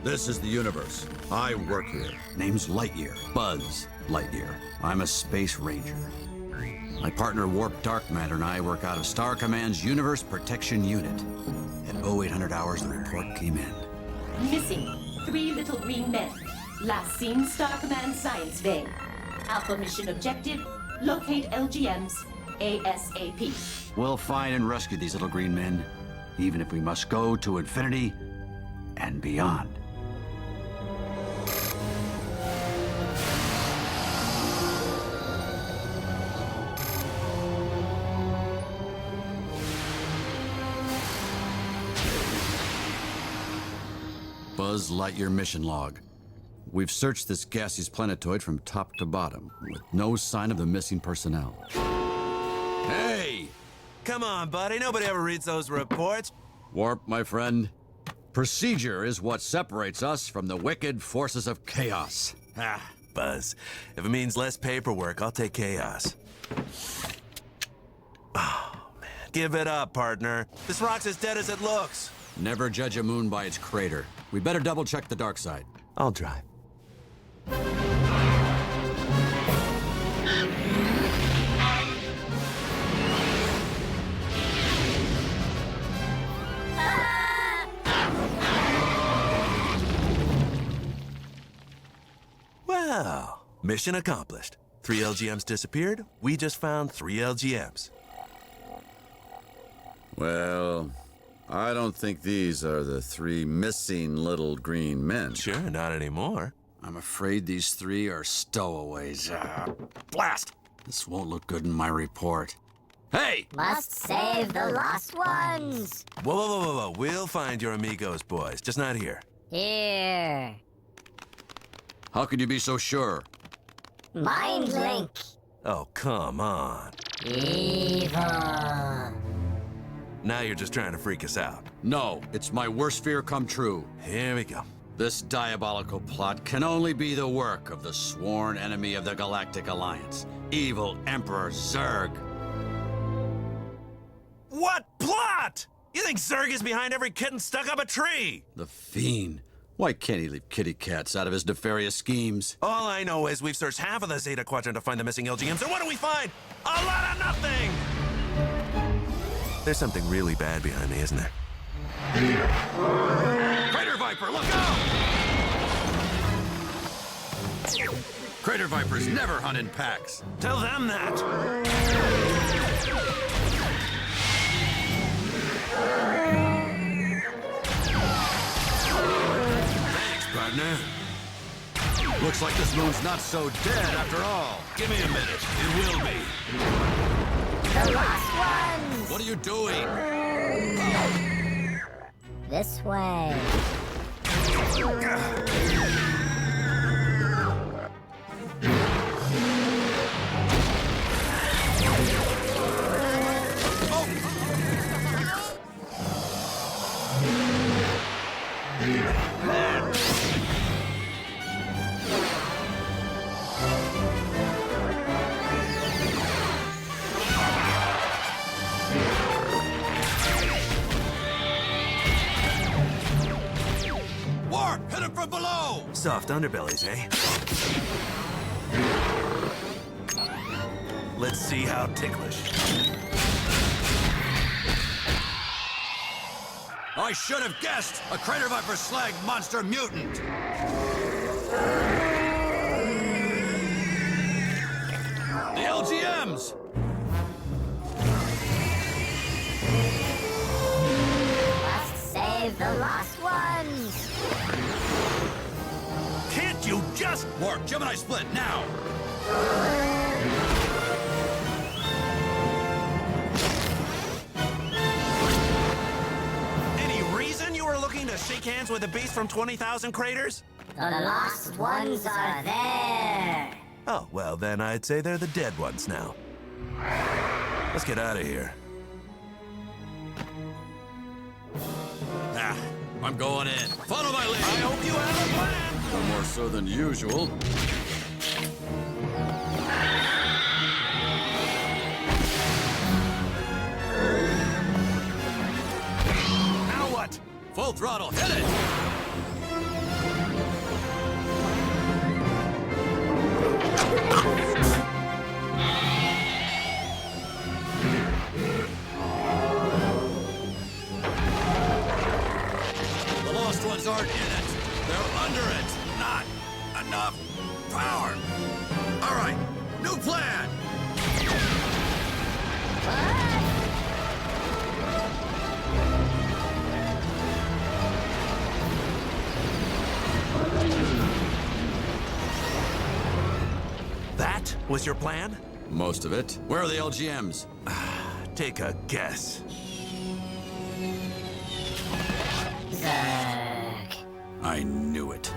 This is the universe. I work here. Name's Lightyear. Buzz Lightyear. I'm a space ranger. My partner Warp Darkmatter and I work out of Star Command's Universe Protection Unit. At 0800 hours, the report came in. Missing 3 little green men. Last seen Star Command Science Bay. Alpha mission objective, locate LGMs ASAP. We'll find and rescue these little green men, even if we must go to infinity and beyond. Buzz Lightyear mission log. We've searched this gaseous planetoid from top to bottom, with no sign of the missing personnel. Hey! Come on, buddy. Nobody ever reads those reports. Warp, my friend. Procedure is what separates us from the wicked forces of chaos. Ah, Buzz. If it means less paperwork, I'll take chaos. Oh, man. Give it up, partner. This rock's as dead as it looks. Never judge a moon by its crater. We better double-check the dark side. I'll drive. Well, mission accomplished. 3 LGMs disappeared. We just found 3 LGMs. Well, I don't think these are the 3 missing little green men. Sure, not anymore. I'm afraid these 3 are stowaways. Blast! This won't look good in my report. Hey! Must save the lost ones. Whoa, whoa, whoa, whoa, whoa. We'll find your amigos, boys. Just not here. Here. How can you be so sure? Mind link. Oh, come on. Evil. Now you're just trying to freak us out. No, it's my worst fear come true. Here we go. This diabolical plot can only be the work of the sworn enemy of the Galactic Alliance, evil Emperor Zurg. What plot? You think Zurg is behind every kitten stuck up a tree? The fiend. Why can't he leave kitty cats out of his nefarious schemes? All I know is we've searched half of the Zeta Quadrant to find the missing LGMs, and what do we find? A lot of nothing! There's something really bad behind me, isn't there? Crater Viper, look out! Crater Vipers never hunt in packs. Tell them that! Thanks, partner. Looks like this moon's not so dead after all. Give me a minute. It will be. The lost ones. What are you doing? This way. Warp, hit him from below! Soft underbellies, eh? Let's see how ticklish. I should have guessed! A Crater Viper Slag monster mutant! The LGMs! Must save the lost ones. Can't you just... Warp, Gemini split, now! Any reason you were looking to shake hands with a beast from 20,000 craters? The lost ones are there. Oh, well, then I'd say they're the dead ones now. Let's get out of here. Ah, I'm going in. Follow my lead! I hope you have a plan! No more so than usual. Now what? Full throttle, hit it! The lost ones aren't in it. They're under it. Not enough power. All right, new plan. That was your plan? Most of it. Where are the LGMs? Take a guess. Zerg. I knew it.